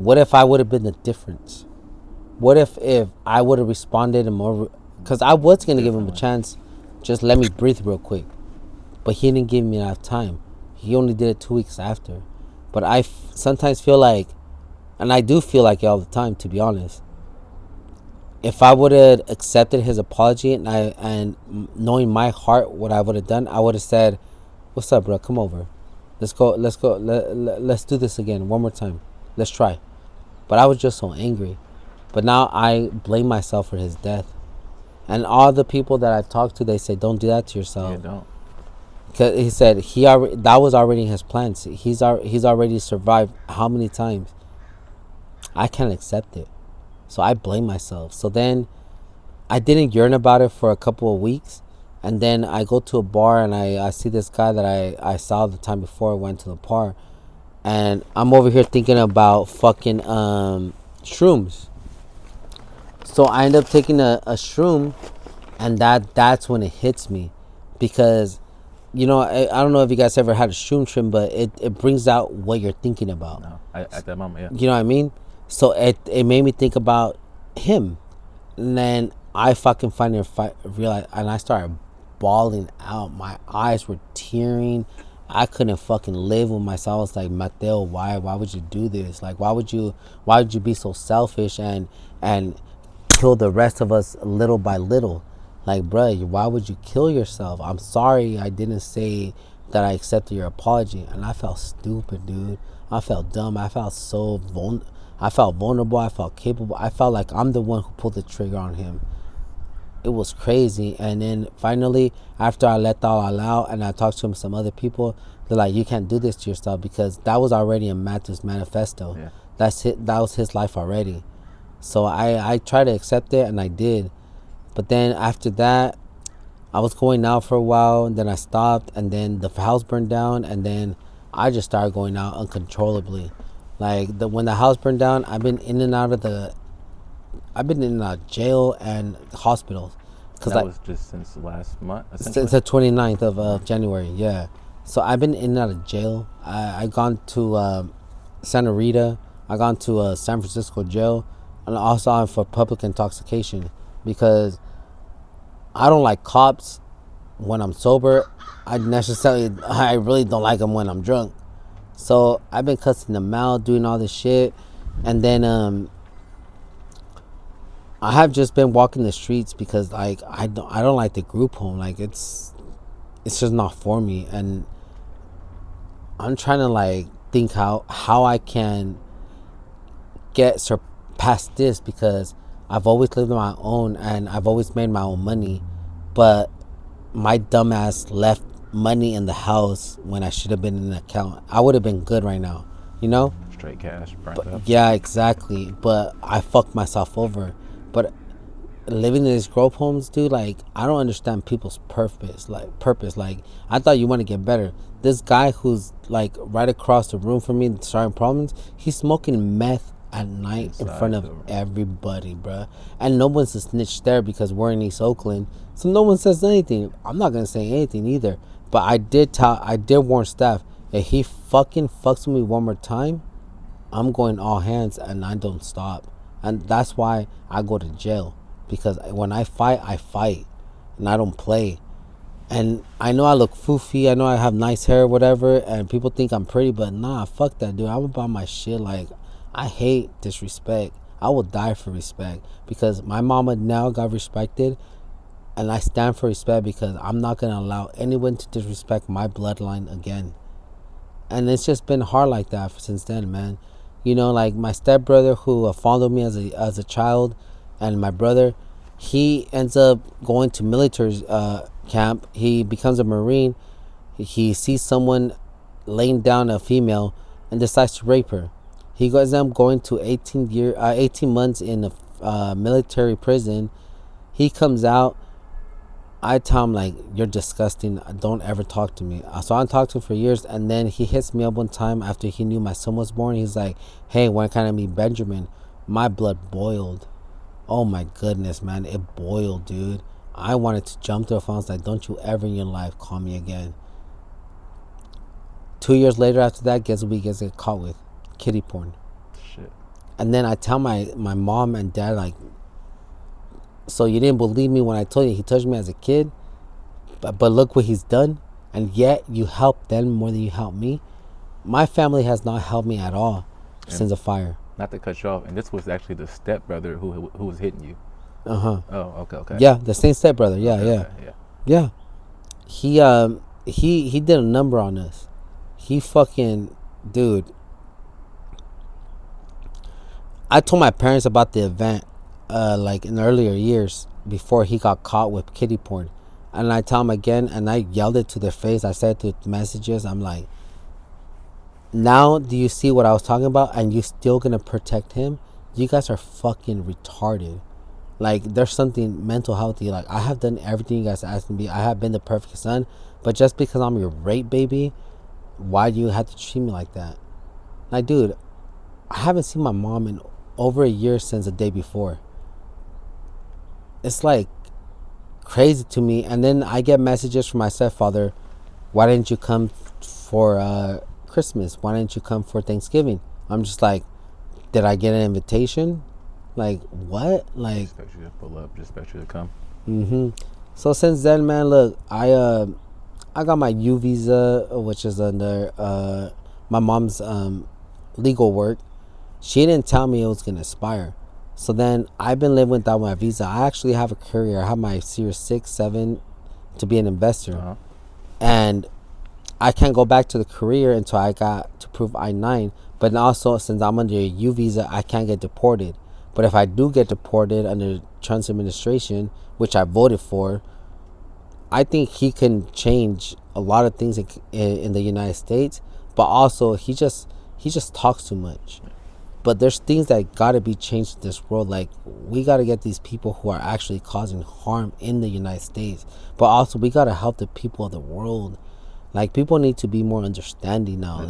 What if I would have been the difference? What if I would have responded and more? Because I was gonna give him a chance. Just let me breathe real quick. But he didn't give me enough time. He only did it 2 weeks after. But I sometimes feel like, and I do feel like it all the time, to be honest. If I would have accepted his apology and knowing my heart what I would have done, I would have said, "What's up, bro? Come over. Let's go. Let's go. Let's do this again one more time. Let's try." But I was just so angry. But now I blame myself for his death. And all the people that I've talked to, they say, "Don't do that to yourself." Yeah, don't. Cause he said that was already in his plans. He's already survived how many times? I can't accept it, so I blame myself. So then I didn't yearn about it for a couple of weeks, and then I go to a bar and I see this guy that I saw the time before I went to the bar, and I'm over here thinking about fucking shrooms. So I end up taking a shroom, and that's when it hits me, because I don't know if you guys ever had a shroom trim, but it brings out what you're thinking about. No, at that moment, yeah. You know what I mean? So it made me think about him, and then I fucking finally realized, and I started bawling out. My eyes were tearing. I couldn't fucking live with myself. I was like, Mateo, why would you do this? Like, why would you be so selfish and kill the rest of us little by little? Like, bruh, why would you kill yourself? I'm sorry I didn't say that I accepted your apology. And I felt stupid, dude. I felt dumb. I felt so I felt vulnerable. I felt capable. I felt like I'm the one who pulled the trigger on him. It was crazy. And then finally, after I let that all out and I talked to him, some other people, they're like, you can't do this to yourself, because that was already in Matthew's manifesto. Yeah. That was his life already. So I tried to accept it, and I did. But then after that, I was going out for a while, and then I stopped, and then the house burned down, and then I just started going out uncontrollably. Like, when the house burned down, I've been in and out of jail and hospitals. Cause that was just since last month, Since the 29th of January, yeah. So I've been in and out of jail. I gone to Santa Rita. I gone to San Francisco jail, and also I'm for public intoxication, because I don't like cops when I'm sober. I really don't like them when I'm drunk. So I've been cussing them out, doing all this shit, and then I have just been walking the streets, because like I don't like the group home. Like, it's just not for me, and I'm trying to like think how I can get surpassed this, because I've always lived on my own and I've always made my own money, but my dumbass left money in the house when I should have been in an account. I would have been good right now, Straight cash, burnt up. Yeah, exactly. But I fucked myself over. But living in these group homes, dude, like, I don't understand people's purpose. Like, I thought you want to get better. This guy who's like right across the room from me starting problems, he's smoking meth at night in front of everybody, bruh. And no one's a snitch there, because we're in East Oakland, so no one says anything. I'm not gonna say anything either. But I did warn staff, if he fucking fucks with me one more time, I'm going all hands, and I don't stop. And that's why I go to jail, because when I fight, and I don't play. And I know I look foofy, I know I have nice hair or whatever, and people think I'm pretty, but nah, fuck that, dude. I'm about my shit. Like, I hate disrespect. I will die for respect, because my mama now got respected, and I stand for respect, because I'm not going to allow anyone to disrespect my bloodline again. And it's just been hard like that since then, man. Like my stepbrother, who followed me as a child, and my brother, he ends up going to military camp. He becomes a Marine. He sees someone laying down a female and decides to rape her. He goes them going to 18 months in a military prison. He comes out. I tell him, like, you're disgusting. Don't ever talk to me. So I talked to him for years, and then he hits me up one time after he knew my son was born. He's like, hey, when can I meet Benjamin? My blood boiled. Oh my goodness, man. It boiled, dude. I wanted to jump to a phone. I was like, don't you ever in your life call me again. 2 years later after that, guess what he gets caught with? Kitty porn. Shit. And then I tell my mom and dad, like, so you didn't believe me when I told you he touched me as a kid, but look what he's done, and yet you helped them more than you helped me. My family has not helped me at all since the fire. Not to cut you off, and this was actually the stepbrother who was hitting you. Oh, okay. Yeah, the same stepbrother. Yeah, Okay. yeah. He did a number on us. He fucking, dude. I told my parents about the event, like in earlier years before he got caught with kiddie porn, and I tell them again, and I yelled it to their face. I said to messages, I'm like, now do you see what I was talking about? And you still gonna protect him? You guys are fucking retarded. Like, there's something mental healthy. Like, I have done everything you guys asked me to be. I have been the perfect son, but just because I'm your rape baby, why do you have to treat me like that? Like, dude, I haven't seen my mom in over a year since the day before. It's like crazy to me. And then I get messages from my stepfather, why didn't you come for Christmas? Why didn't you come for Thanksgiving? I'm just like, did I get an invitation? Like, what? Like, Just expect you to pull up, just expect you to come. So since then, man, look, I got my U visa, which is under my mom's legal work. She didn't tell me it was gonna expire. So then I've been living without my visa. I actually have a career. I have my Series 6, 7 to be an investor. And I can't go back to the career until I got to prove I-9. But also, since I'm under a U visa, I can't get deported. But if I do get deported under Trump's administration, which I voted for, I think he can change a lot of things in the United States. But also, he just talks too much. But there's things that gotta be changed in this world. Like, we gotta get these people who are actually causing harm in the United States. But also, we gotta help the people of the world. Like, people need to be more understanding now.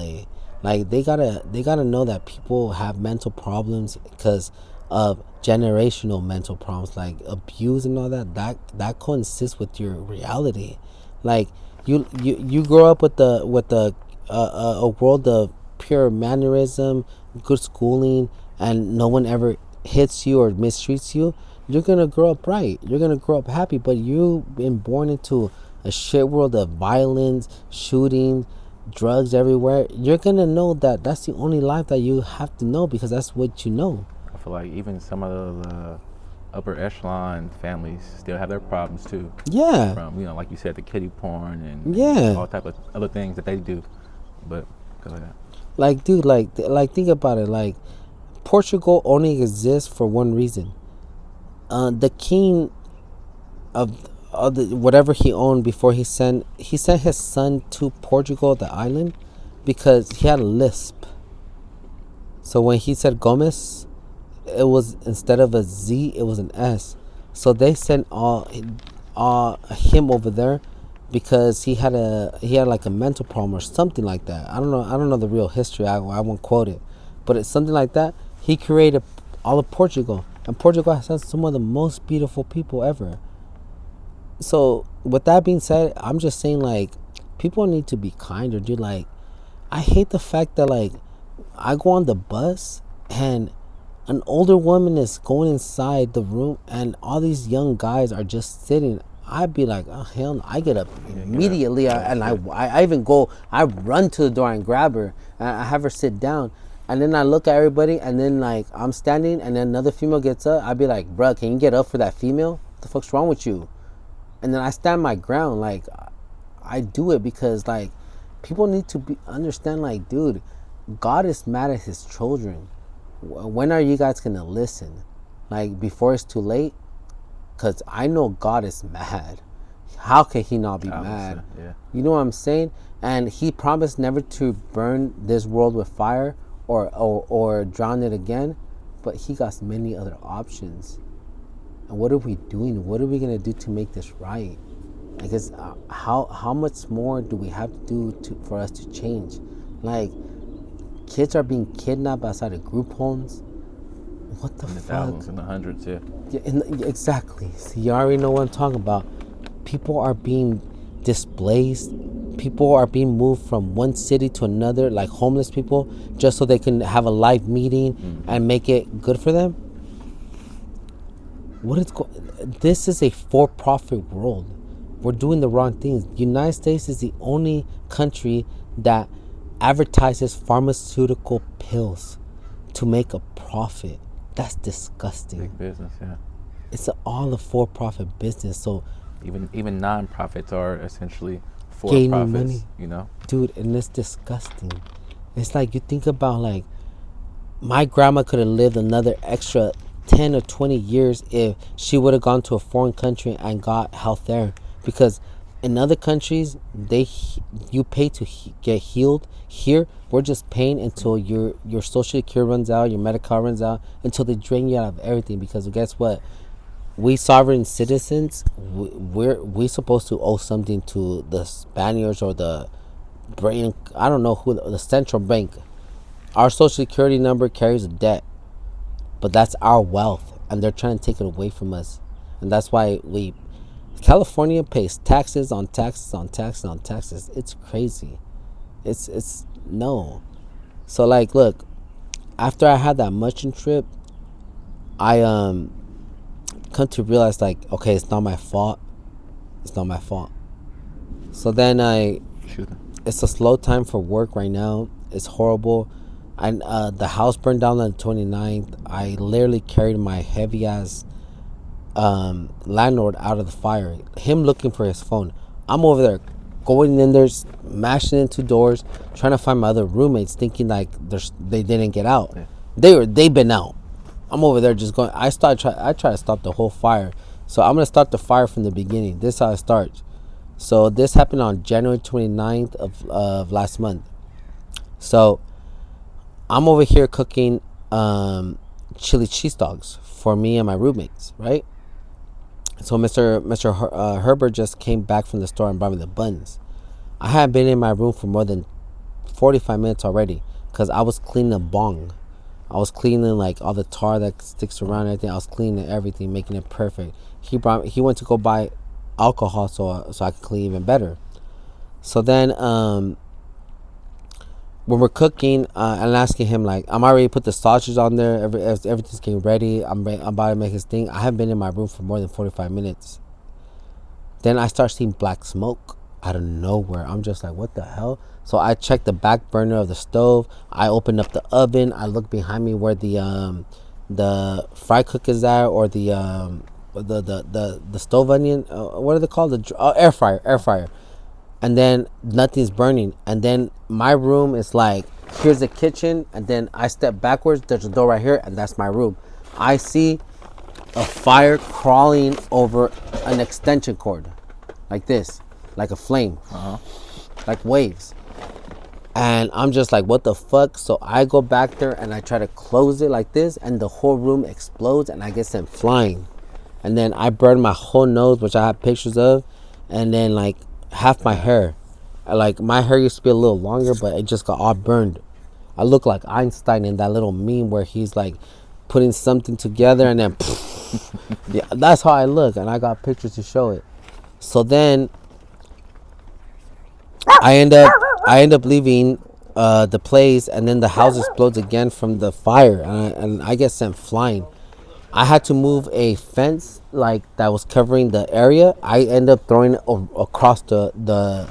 Like they gotta know that people have mental problems because of generational mental problems, like abuse and all that coincides with your reality. Like, you grow up with a world of pure mannerism, good schooling, and no one ever hits you or mistreats you. You're gonna grow up right. You're gonna grow up happy. But you've been born into a shit world of violence, shooting, drugs everywhere. You're gonna know that that's the only life that you have to know because that's what you know. I feel like even some of the upper echelon families still have their problems too. Yeah. From, like you said, the kiddie porn and all type of other things that they do. But go ahead. Like, dude, like think about it. Like, Portugal only exists for one reason. The king of the whatever he owned before he sent his son to Portugal, the island, because he had a lisp. So when he said Gomez, it was, instead of a Z, it was an S. So they sent all him over there because he had like a mental problem or something like that. I don't know the real history. I won't quote it, but it's something like that. He created all of Portugal, and Portugal has some of the most beautiful people ever. So with that being said, I'm just saying, like, people need to be kinder, dude. Like, I hate the fact that, like, I go on the bus and an older woman is going inside the room and all these young guys are just sitting. I'd be like, oh hell no. I get up immediately and I even go, I run to the door and grab her and I have her sit down, and then I look at everybody, and then, like, I'm standing and then another female gets up. I'd be like, bruh, can you get up for that female? What the fuck's wrong with you? And then I stand my ground. Like, I do it because, like, people need to understand, like, dude, God is mad at his children. When are you guys gonna listen? Like, before it's too late? Because I know God is mad. How can he not be mad? Yeah. You know what I'm saying? And he promised never to burn this world with fire or drown it again. But he got many other options. And what are we doing? What are we gonna do to make this right? I guess how much more do we have to do for us to change? Like, kids are being kidnapped outside of group homes. What the fuck? In the thousands, in the hundreds, yeah. Exactly. See, you already know what I'm talking about. People are being displaced. people are being moved from one city to another, like homeless people, just so they can have a live meeting and make it good for them. This is a for-profit world. We're doing the wrong things. The United States is the only country that advertises pharmaceutical pills to make a profit. That's disgusting. Big business, yeah. It's all a for-profit business. So even non-profits are essentially gaining for-profits, money, you know? dude, and it's disgusting. It's like you think about, like, my grandma could have lived another extra 10 or 20 years if she would have gone to a foreign country and got health there, because in other countries you pay to get healed. Here we're just paying until your social security runs out, your medical runs out, until they drain you out of everything. Because guess what, we sovereign citizens, we supposed to owe something to the Spaniards or the brain, I don't know who, the central bank. Our social security number carries a debt, but that's our wealth, and they're trying to take it away from us. And that's why California pays taxes on taxes on taxes on taxes. It's crazy. It's no. So, like, look, after I had that mushroom trip, I come to realize, like, okay, it's not my fault. It's not my fault. So then it's a slow time for work right now. It's horrible. And the house burned down on the 29th. I literally carried my heavy ass landlord out of the fire. Him looking for his phone. I'm over there going in there, smashing into doors, trying to find my other roommates, thinking like they didn't get out. Yeah. They've been out. I'm over there just going. I try to stop the whole fire. So I'm gonna start the fire from the beginning. This is how it starts. So this happened on January 29th of last month. So I'm over here cooking chili cheese dogs for me and my roommates, right? So Mr. Herbert just came back from the store and brought me the buns. I had been in my room for more than 45 minutes already because I was cleaning a bong. I was cleaning like all the tar that sticks around everything. I was cleaning everything, making it perfect. He went to go buy alcohol so I could clean even better. So then when we're cooking, I'm asking him, like, I'm already put the sausages on there. Everything's getting ready. I'm about to make his thing. I haven't been in my room for more than 45 minutes. Then I start seeing black smoke out of nowhere. I'm just like, what the hell? So I check the back burner of the stove. I open up the oven. I look behind me where the fry cook is at, or the stove onion. What are they called? The air fryer. And then nothing's burning. And then my room is like, here's the kitchen, and then I step backwards, there's a door right here, and that's my room. I see a fire crawling over an extension cord, like this, like a flame, like waves. And I'm just like, what the fuck? So I go back there and I try to close it like this, and the whole room explodes and I get sent flying. And then I burn my whole nose, which I have pictures of, and then like half my hair. Like, my hair used to be a little longer, but it just got all burned. I look like Einstein in that little meme where he's like putting something together and then yeah, that's how I look, and I got pictures to show it. So then I end up leaving the place, and then the house explodes again from the fire, and I get sent flying. I had to move a fence like that was covering the area. I end up throwing it across the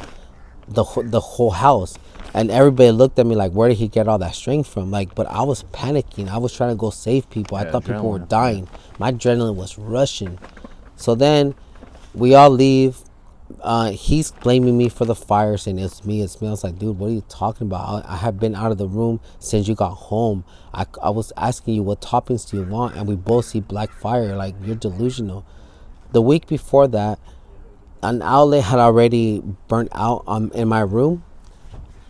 whole house, and everybody looked at me like, where did he get all that strength from? Like, but I was panicking. I was trying to go save people. I thought people were dying. My adrenaline was rushing. So then we all leave. He's blaming me for the fire, saying it's me. I was like, dude, what are you talking about? I have been out of the room since you got home. I was asking you, what toppings do you want? And we both see black fire. Like, you're delusional. The week before that, an outlet had already burnt out in my room,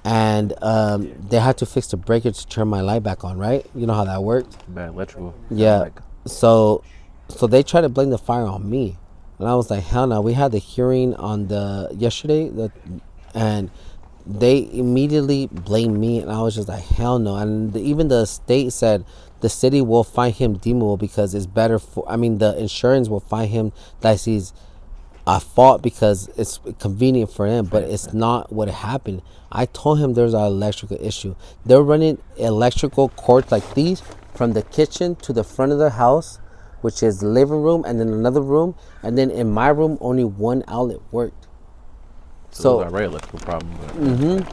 and they had to fix the breaker to turn my light back on, right? You know how that worked? Bad electrical. Yeah. So they tried to blame the fire on me. And I was like, hell no. We had the hearing on yesterday, and they immediately blamed me, and I was just like, hell no. And even the state said the city will find him deemable because it's better the insurance will find him that he's I fought because it's convenient for him, but it's not what happened. I told him there's an electrical issue. They're running electrical cords like these from the kitchen to the front of the house, which is the living room, and then another room, and then in my room only one outlet worked. So those are electrical problems.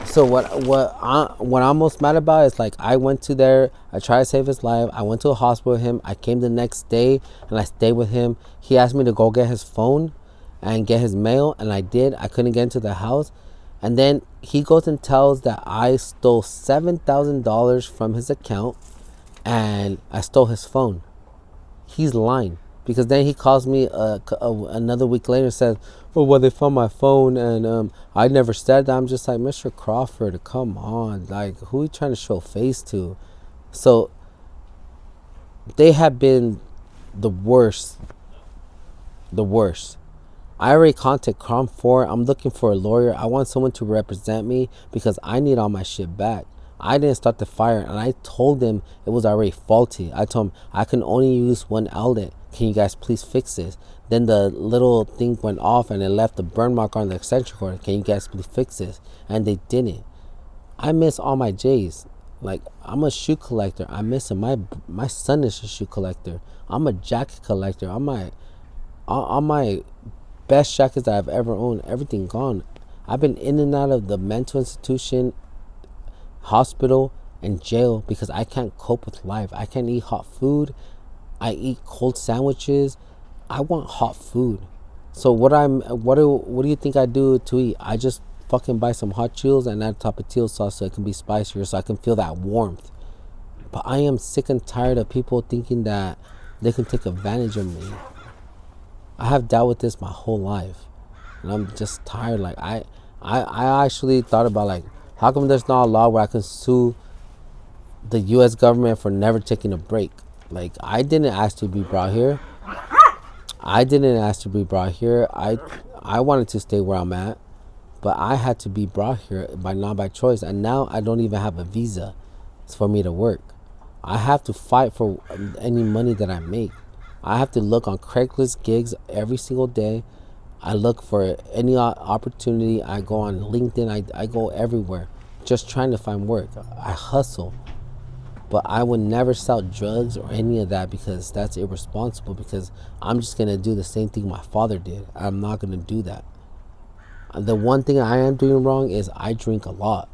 So what I'm most mad about is like I went to there, I tried to save his life. I went to a hospital with him. I came the next day and I stayed with him. He asked me to go get his phone and get his mail, and I did. I couldn't get into the house, and then he goes and tells that I stole $7,000 from his account and I stole his phone. He's lying. Because then he calls me another week later and says, "Oh, well, they found my phone and I never said that." I'm just like, Mr. Crawford, come on. Like, who are you trying to show face to? So, they have been the worst. The worst. I already contacted Crom 4. I'm looking for a lawyer. I want someone to represent me because I need all my shit back. I didn't start the fire, and I told them it was already faulty. I told them I can only use one outlet. Can you guys please fix this? Then the little thing went off and it left a burn mark on the extension cord. Can you guys please fix this? And they didn't. I miss all my J's. Like, I'm a shoe collector. I miss them. My son is a shoe collector. I'm a jacket collector. All my best jackets that I've ever owned, everything gone. I've been in and out of the mental institution, hospital, and jail because I can't cope with life. I can't eat hot food. I eat cold sandwiches. I want hot food. So what do you think I do to eat? I just fucking buy some hot Cheetos and add tapatio sauce so it can be spicier, so I can feel that warmth. But I am sick and tired of people thinking that they can take advantage of me. I have dealt with this my whole life, and I'm just tired. Like I actually thought about, like, how come there's not a law where I can sue the U.S. government for never taking a break? Like, I didn't ask to be brought here. I wanted to stay where I'm at, but I had to be brought here not by choice. And now I don't even have a visa for me to work. I have to fight for any money that I make. I have to look on Craigslist gigs every single day. I look for any opportunity. I go on LinkedIn. I go everywhere just trying to find work. I hustle. But I would never sell drugs or any of that because that's irresponsible, because I'm just going to do the same thing my father did. I'm not going to do that. The one thing I am doing wrong is I drink a lot.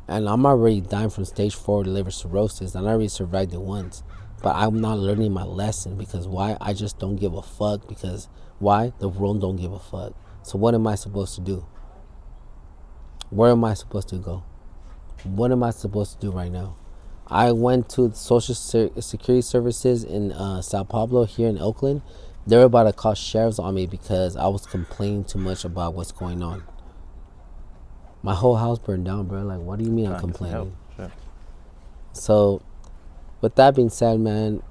And I'm already dying from stage 4 liver cirrhosis. And I already survived it once. But I'm not learning my lesson because why? I just don't give a fuck. Because why? The world don't give a fuck. So what am I supposed to do? Where am I supposed to go? What am I supposed to do right now? I went to the Social Security Services in Sao Paulo here in Oakland. They were about to call sheriffs on me because I was complaining too much about what's going on. My whole house burned down, bro. Like, what do you mean I'm complaining? Sure. So, with that being said, man,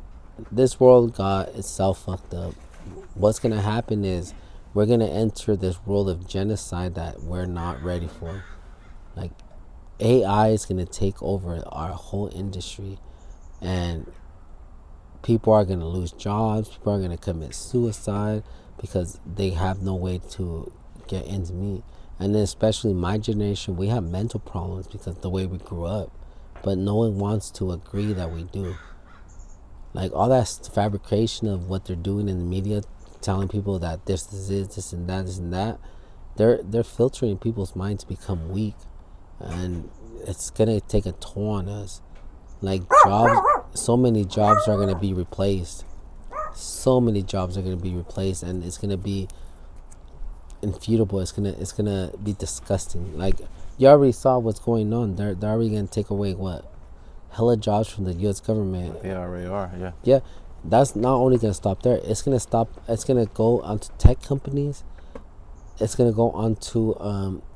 this world got itself fucked up. What's going to happen is we're going to enter this world of genocide that we're not ready for. Like, AI is going to take over our whole industry, and people are going to lose jobs. People are going to commit suicide because they have no way to get ends meet. And then especially my generation, we have mental problems because the way we grew up, but no one wants to agree that we do. Like, all that fabrication of what they're doing in the media, telling people that this is this and that, they're filtering people's minds to become weak. And it's gonna take a toll on us. Like, jobs, so many jobs are gonna be replaced. And it's gonna be infutable. It's gonna be disgusting. Like, you already saw what's going on. They're already gonna take away hella jobs from the U.S. government. They already are. Yeah. Yeah, that's not only gonna stop there. It's gonna go onto tech companies. It's gonna go onto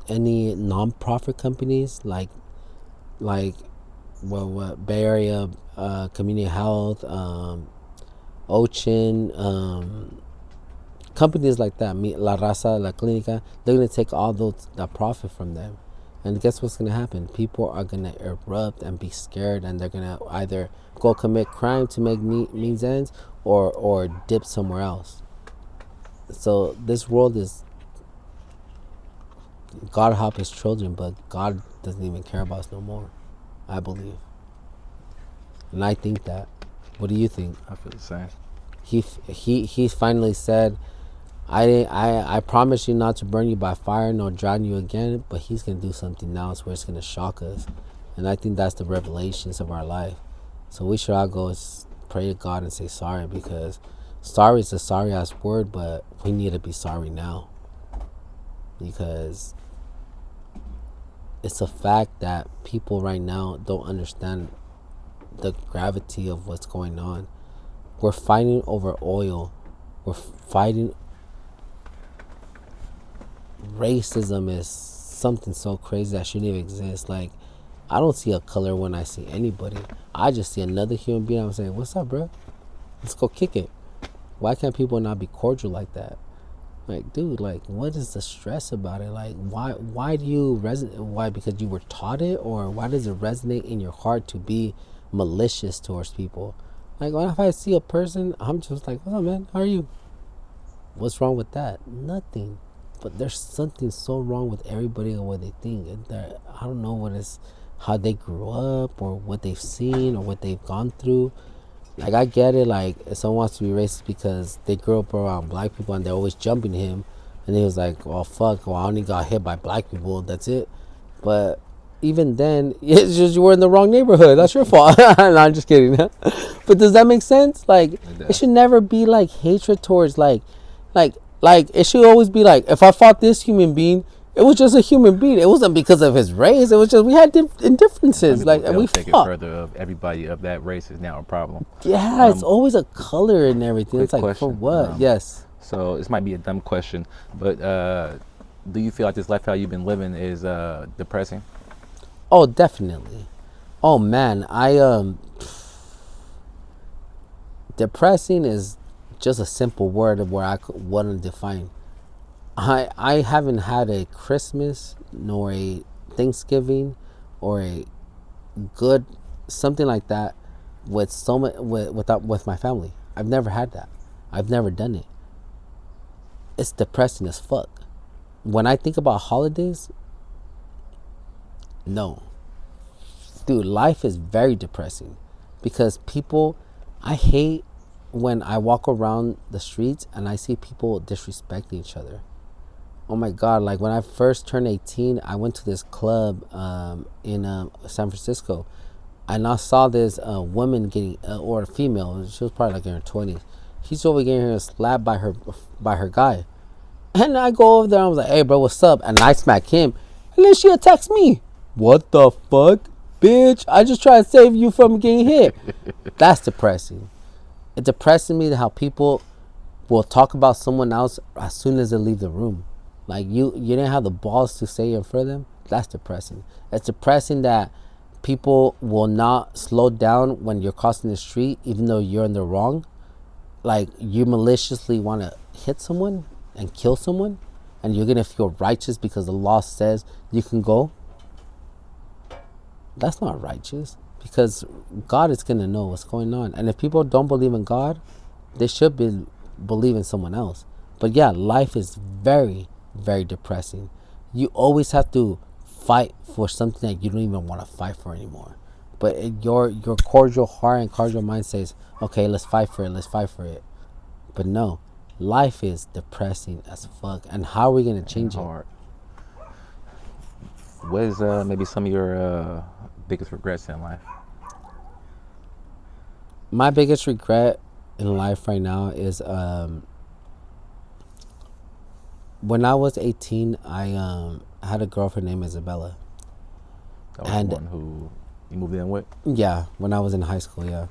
any non-profit companies like Bay Area Community Health, Ocean, companies like that, La Raza, La Clínica. They're gonna take all that profit from them, and guess what's gonna happen? People are gonna erupt and be scared, and they're gonna either go commit crime to make means ends, or dip somewhere else. So this world is, God help his children, but God doesn't even care about us no more, I believe. And I think that. What do you think? I feel the same. He finally said, I promise you not to burn you by fire nor drown you again, but he's gonna do something now where it's gonna shock us. And I think that's the revelations of our life. So we should all go pray to God and say sorry, because sorry is a sorry ass word, but we need to be sorry now. Because it's a fact that people right now don't understand the gravity of what's going on. We're fighting over oil. We're fighting. Racism is something so crazy that shouldn't even exist. Like, I don't see a color when I see anybody. I just see another human being. I'm saying, what's up, bro? Let's go kick it. Why can't people not be cordial like that? Like, dude, like, what is the stress about it? Like, why do you resonate? Why? Because you were taught it? Or why does it resonate in your heart to be malicious towards people? Like, when if I see a person, I'm just like, what's up, man? How are you? What's wrong with that? Nothing. But there's something so wrong with everybody and what they think. I don't know what is, how they grew up or what they've seen or what they've gone through. Like, I get it, like, if someone wants to be racist because they grew up around black people and they're always jumping him, and he was like, well, fuck, well, I only got hit by black people, that's it. But even then, it's just you were in the wrong neighborhood. That's your fault. No, I'm just kidding. But does that make sense? Like, it should never be like hatred towards like it should always be like, if I fought this human being, it was just a human being. It wasn't because of his race. It was just we had differences. Like, and we take fought. It further of everybody of that race is now a problem. Yeah, it's always a color and everything. It's like, question. for what? Yes. So this might be a dumb question, but do you feel like this lifestyle you've been living is depressing? Oh, definitely. Oh man, depressing is just a simple word of where I wouldn't define. I haven't had a Christmas nor a Thanksgiving or a good something like that with so much with my family. I've never had that. I've never done it. It's depressing as fuck. When I think about holidays, no. Dude, life is very depressing because people, I hate when I walk around the streets and I see people disrespecting each other. Oh my God, like when I first turned 18, I went to this club in San Francisco, and I saw this woman getting, or a female, she was probably like in her 20s. She's over getting her slapped by her guy. And I go over there, I was like, hey bro, what's up? And I smack him, and then she attacks me. What the fuck? Bitch, I just tried to save you from getting hit. That's depressing. It depresses me how people will talk about someone else as soon as they leave the room. Like, you didn't have the balls to say it in front of them. That's depressing. It's depressing that people will not slow down when you're crossing the street, even though you're in the wrong. Like, you maliciously want to hit someone and kill someone, and you're gonna feel righteous because the law says you can go. That's not righteous, because God is gonna know what's going on. And if people don't believe in God, they should believe in someone else. But yeah, life is very, very depressing. You always have to fight for something that you don't even want to fight for anymore. But your cordial heart and cordial mind says, okay, let's fight for it. But no, life is depressing as fuck. And how are we gonna change it? What is maybe some of your biggest regrets in life? My biggest regret in life right now is when I was 18, I had a girlfriend named Isabella. That was the one who you moved in with? Yeah, when I was in high school, yeah.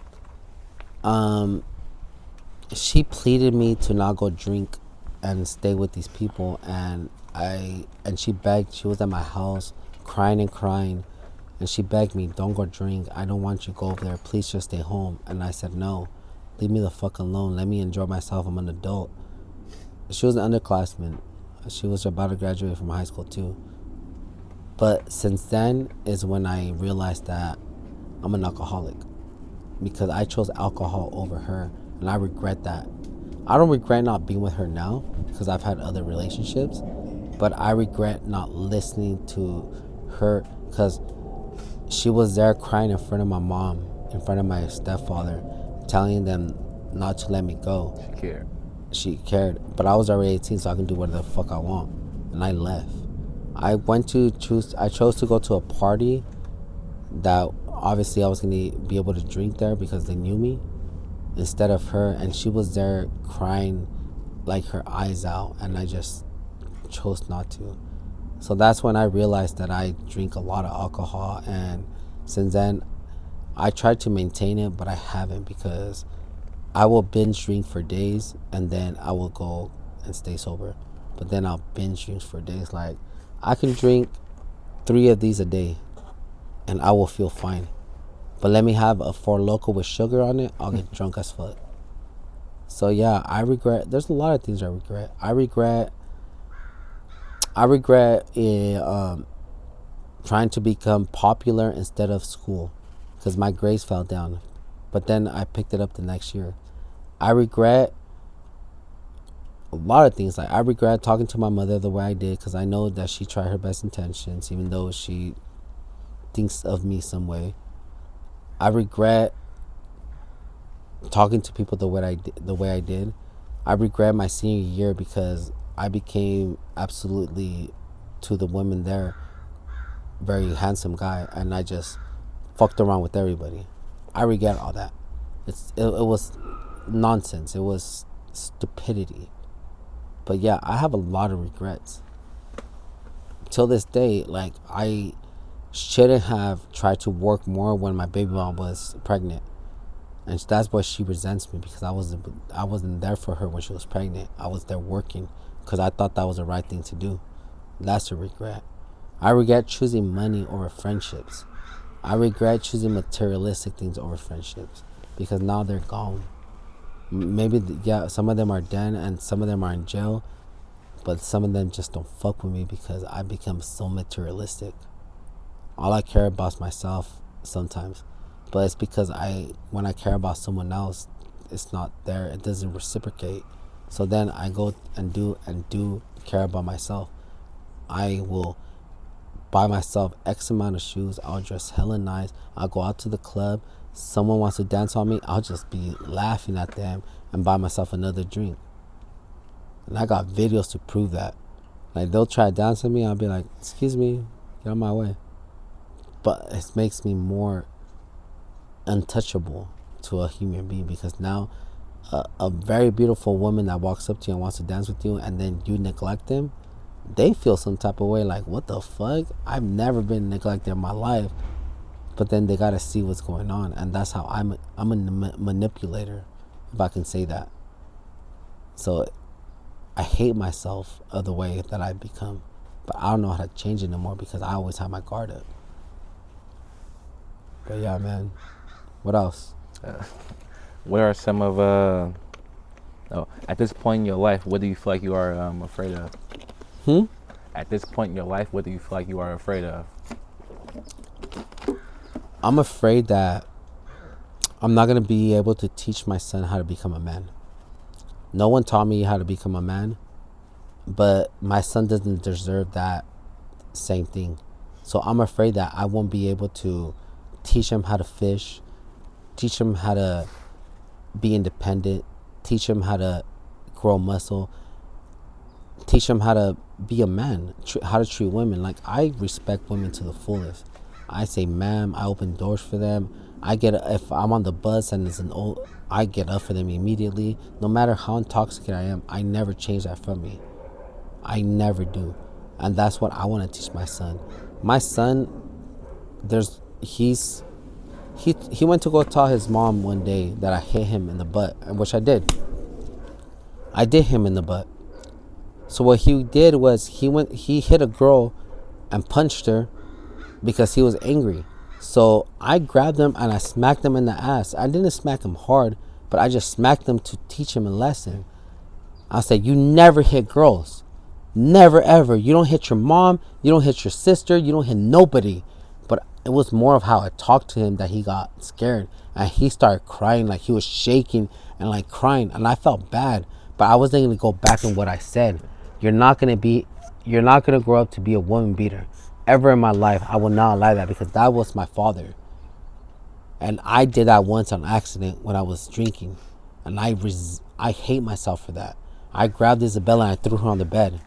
She pleaded me to not go drink and stay with these people, and she begged. She was at my house crying, and she begged me, don't go drink, I don't want you to go over there, please just stay home. And I said, no, leave me the fuck alone, let me enjoy myself, I'm an adult. She was an underclassman. She was about to graduate from high school too. But since then is when I realized that I'm an alcoholic, because I chose alcohol over her, and I regret that. I don't regret not being with her now because I've had other relationships, but I regret not listening to her because she was there crying in front of my mom, in front of my stepfather, telling them not to let me go. She cared. She cared, but I was already 18, so I can do whatever the fuck I want, and I left. I chose to go to a party that obviously I was gonna be able to drink there because they knew me, instead of her, and she was there crying like her eyes out, and I just chose not to. So that's when I realized that I drink a lot of alcohol, and since then I tried to maintain it, but I haven't, because I will binge drink for days and then I will go and stay sober. But then I'll binge drink for days. Like, I can drink 3 of these a day and I will feel fine. But let me have a Four Loko with sugar on it, I'll get drunk as fuck. So yeah, I regret. There's a lot of things I regret. I regret trying to become popular instead of school, because my grades fell down. But then I picked it up the next year. I regret a lot of things. Like, I regret talking to my mother the way I did, because I know that she tried her best intentions, even though she thinks of me some way. I regret talking to people the way I did. I regret my senior year because I became absolutely, to the women there, very handsome guy, and I just fucked around with everybody. I regret all that. It was nonsense. It was stupidity. But yeah, I have a lot of regrets. Till this day, like, I shouldn't have tried to work more when my baby mom was pregnant. And that's why she resents me, because I wasn't there for her when she was pregnant. I was there working because I thought that was the right thing to do. That's a regret. I regret choosing money over friendships. I regret choosing materialistic things over friendships, because now they're gone. Maybe, yeah, some of them are dead and some of them are in jail, but some of them just don't fuck with me because I become so materialistic. All I care about is myself sometimes, but it's because when I care about someone else, it's not there. It doesn't reciprocate. So then I go and do care about myself. I will buy myself X amount of shoes. I'll dress hella nice. I'll go out to the club. Someone wants to dance on me, I'll just be laughing at them and buy myself another drink. And I got videos to prove that. Like, they'll try to dance with me, I'll be like, excuse me, get out of my way. But it makes me more untouchable to a human being, because now a very beautiful woman that walks up to you and wants to dance with you, and then you neglect them, they feel some type of way, like, what the fuck? I've never been neglected in my life. But then they gotta see what's going on, and that's how I'm a manipulator, if I can say that. So I hate myself of the way that I've become, but I don't know how to change it anymore because I always have my guard up. But yeah, man. What else? What are some of at this point in your life, what do you feel like you are afraid of? At this point in your life, what do you feel like you are afraid of? I'm afraid that I'm not going to be able to teach my son how to become a man. No one taught me how to become a man, but my son doesn't deserve that same thing. So I'm afraid that I won't be able to teach him how to fish, teach him how to be independent, teach him how to grow muscle, teach him how to be a man, how to treat women. Like, I respect women to the fullest. I say ma'am, I open doors for them. If I'm on the bus and I get up for them immediately. No matter how intoxicated I am, I never change that from me. I never do. And that's what I want to teach my son. My son, he went to go tell his mom one day that I hit him in the butt, which I did. I did him in the butt. So what he did was he hit a girl and punched her because he was angry. So I grabbed him and I smacked him in the ass. I didn't smack him hard, but I just smacked him to teach him a lesson. I said, you never hit girls. Never, ever. You don't hit your mom. You don't hit your sister. You don't hit nobody. But it was more of how I talked to him that he got scared and he started crying, like he was shaking and like crying, and I felt bad, but I wasn't gonna go back on what I said. You're not gonna be, you're not gonna grow up to be a woman beater, ever in my life. I will not allow that because that was my father, and I did that once on accident when I was drinking, and I hate myself for that. I grabbed Isabella and I threw her on the bed,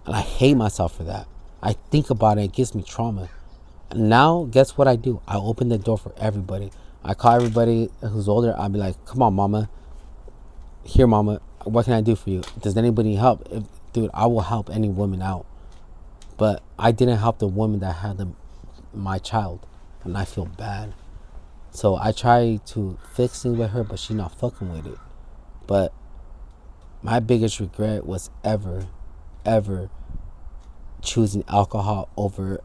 and I hate myself for that. I think about it, it gives me trauma. Now, guess what I do? I open the door for everybody. I call everybody who's older. I'll be like, come on, mama. Here, mama. What can I do for you? Does anybody need help? Dude, I will help any woman out. But I didn't help the woman that had my child. And I feel bad. So I try to fix things with her, but she's not fucking with it. But my biggest regret was ever choosing alcohol over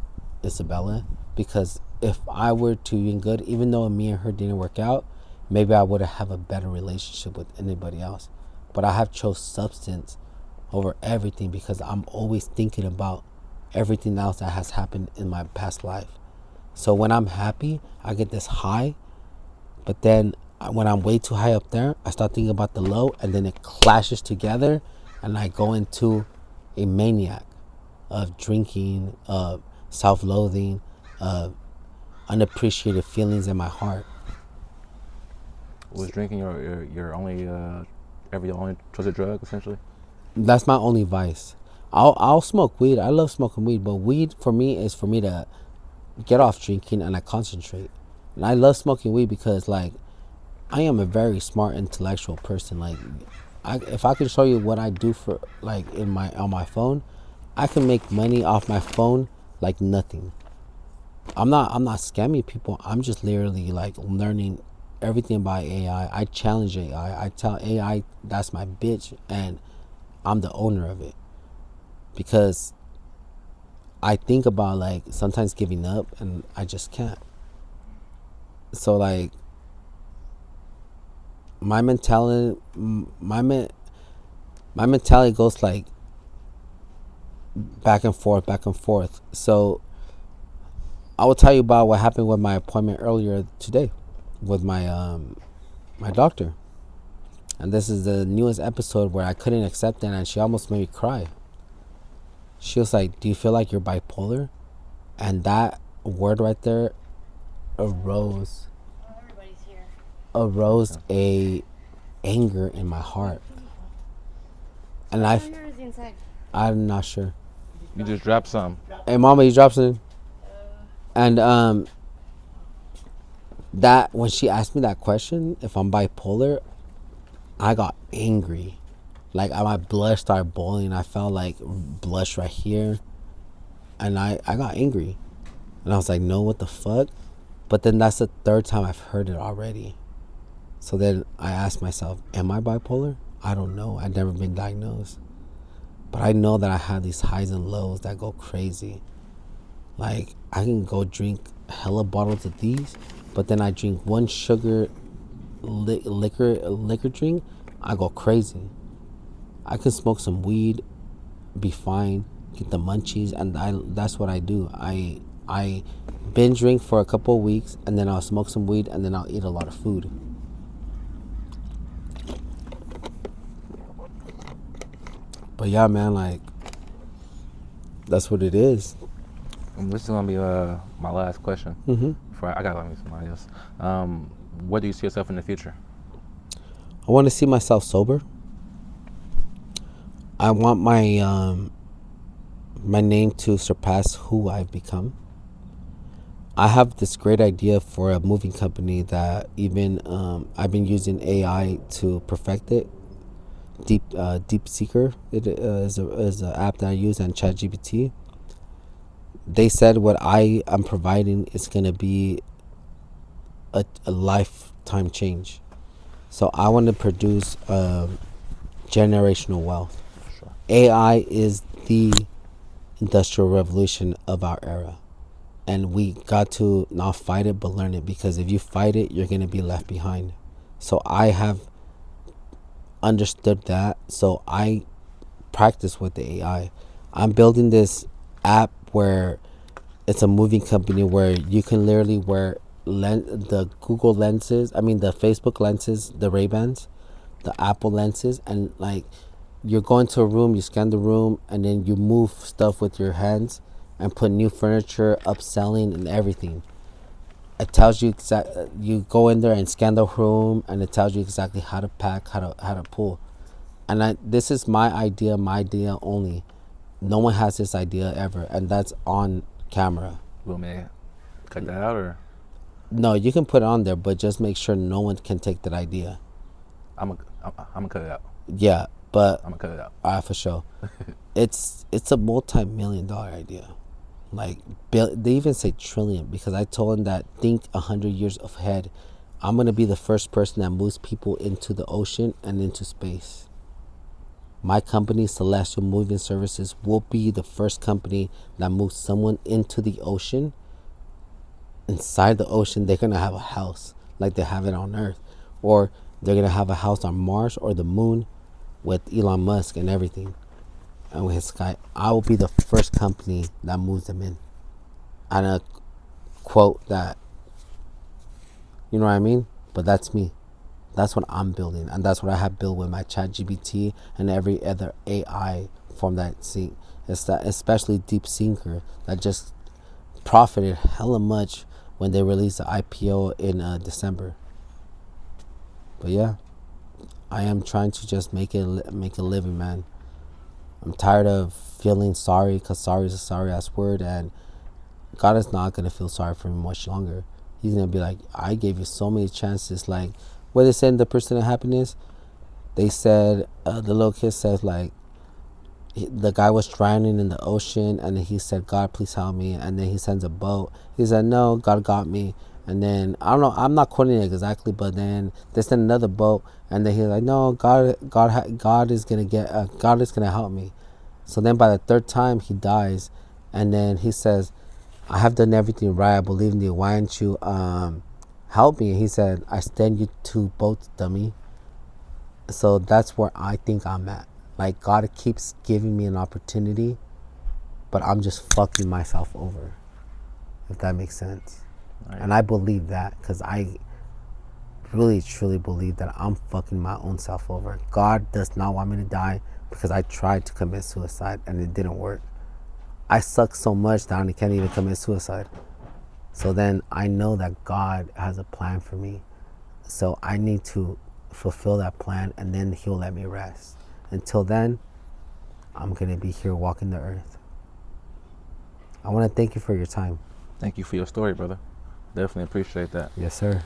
Isabella, because if I were to be good, even though me and her didn't work out, maybe I would have a better relationship with anybody else. But I have chose substance over everything because I'm always thinking about everything else that has happened in my past life. So when I'm happy, I get this high, but then when I'm way too high up there, I start thinking about the low, and then it clashes together, and I go into a maniac of drinking, of self-loathing, of unappreciated feelings in my heart. Was drinking your only ever your only trusted drug essentially? That's my only vice. I'll smoke weed. I love smoking weed, but weed for me is for me to get off drinking and I concentrate. And I love smoking weed because like I am a very smart intellectual person. Like if I can show you what I do for like in my on my phone, I can make money off my phone like nothing. I'm not scamming people. I'm just literally like learning everything about AI. I challenge AI. I tell AI that's my bitch and I'm the owner of it. Because I think about like sometimes giving up and I just can't. So like my mentality my mentality goes like back and forth. So I will tell you about what happened with my appointment earlier today with my doctor. And this is the newest episode where I couldn't accept it and she almost made me cry. She was like, "Do you feel like you're bipolar?" And that word right there arose a anger in my heart. And I'm not sure. You just dropped some. Hey mama, you dropped something? And that when she asked me that question, if I'm bipolar, I got angry. Like my blood started boiling. I felt like blush right here. And I got angry. And I was like, no, what the fuck? But then that's the third time I've heard it already. So then I asked myself, am I bipolar? I don't know. I've never been diagnosed. But I know that I have these highs and lows that go crazy. Like, I can go drink hella bottles of these, but then I drink one sugar liquor drink, I go crazy. I can smoke some weed, be fine, get the munchies, and that's what I do. I binge drink for a couple of weeks, and then I'll smoke some weed, and then I'll eat a lot of food. But yeah, man, like, that's what it is. This is gonna be my last question. Mm-hmm. Before I gotta meet somebody else. Where do you see yourself in the future? I want to see myself sober. I want my my name to surpass who I've become. I have this great idea for a moving company that even I've been using AI to perfect it. Deep Seeker is an app that I use on ChatGPT. They said what I am providing is going to be a lifetime change. So I want to produce generational wealth. Sure. AI is the industrial revolution of our era. And we got to not fight it, but learn it. Because if you fight it, you're going to be left behind. So I have understood that. So I practice with the AI. I'm building this app where It's a moving company where you can literally wear the Google lenses, I mean the Facebook lenses, the Ray-Bans, the Apple lenses, and like you're going to a room, you scan the room, and then you move stuff with your hands and put new furniture, upselling, and everything. It tells you you go in there and scan the room, and it tells you exactly how to pack, how to pull. And this is my idea only. No one has this idea ever, and that's on camera. You want me to cut that out, or No, you can put it on there, but just make sure no one can take that idea. I'm gonna cut it out. Yeah, but I'm gonna cut it out. for sure. It's a multi-million-dollar idea. Like they even say trillion, because I told him that think 100 years ahead. I'm gonna be the first person that moves people into the ocean and into space. My company, Celestial Moving Services, will be the first company that moves someone into the ocean. Inside the ocean, they're gonna have a house like they have it on Earth, or they're gonna have a house on Mars or the moon, with Elon Musk and everything, and with his sky. I will be the first company that moves them in. And a quote that, you know what I mean? But that's me. That's what I'm building, and that's what I have built with my ChatGPT and every other AI form that see. It's that, especially DeepSeeker, that just profited hella much when they released the IPO in December. But yeah, I am trying to just make a living, man. I'm tired of feeling sorry, because sorry is a sorry ass word, and God is not gonna feel sorry for me much longer. He's gonna be like, I gave you so many chances. Like what they said in The Pursuit of Happiness, they said the little kid says like the guy was drowning in the ocean, and then he said, God, please help me. And then he sends a boat. He said, no, God got me. And then I don't know, I'm not quoting it exactly, but then they sent another boat, and then he's like, no, God is gonna help me. So then by the third time he dies, and then he says, I have done everything right, I believe in you, why don't you help me? And he said, I stand you two boats, dummy. So that's where I think I'm at. Like God keeps giving me an opportunity, but I'm just fucking myself over, if that makes sense. Right. And I believe that, because I really truly believe that I'm fucking my own self over. God does not want me to die, because I tried to commit suicide and it didn't work. I suck so much that I can't even commit suicide. So then I know that God has a plan for me. So I need to fulfill that plan, and then He'll let me rest. Until then, I'm going to be here walking the earth. I want to thank you for your time. Thank you for your story, brother. Definitely appreciate that. Yes, sir.